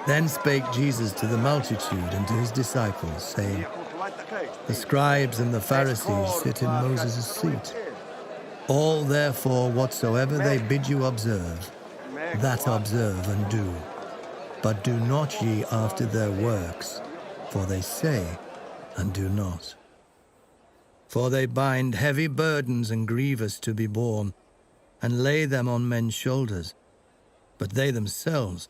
Then spake Jesus to the multitude and to his disciples, saying, The scribes and the Pharisees sit in Moses' seat. All therefore whatsoever they bid you observe, that observe and do. But do not ye after their works, for they say and do not. For they bind heavy burdens and grievous to be borne, and lay them on men's shoulders, but they themselves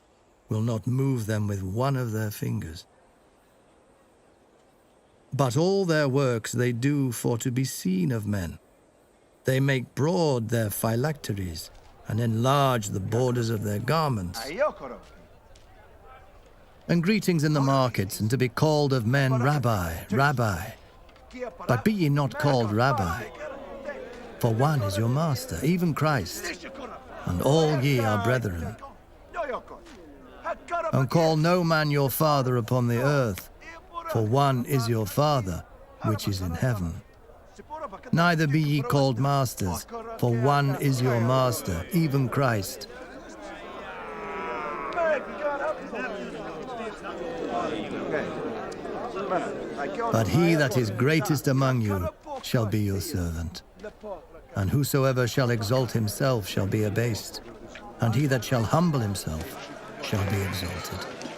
will not move them with one of their fingers. But all their works they do for to be seen of men. They make broad their phylacteries, and enlarge the borders of their garments. And greetings in the markets, and to be called of men, Rabbi, Rabbi. But be ye not called Rabbi, for one is your master, even Christ, and all ye are brethren. And call no man your father upon the earth, for one is your Father, which is in heaven. Neither be ye called masters, for one is your master, even Christ. But he that is greatest among you shall be your servant. And whosoever shall exalt himself shall be abased, and he that shall humble himself shall be exalted.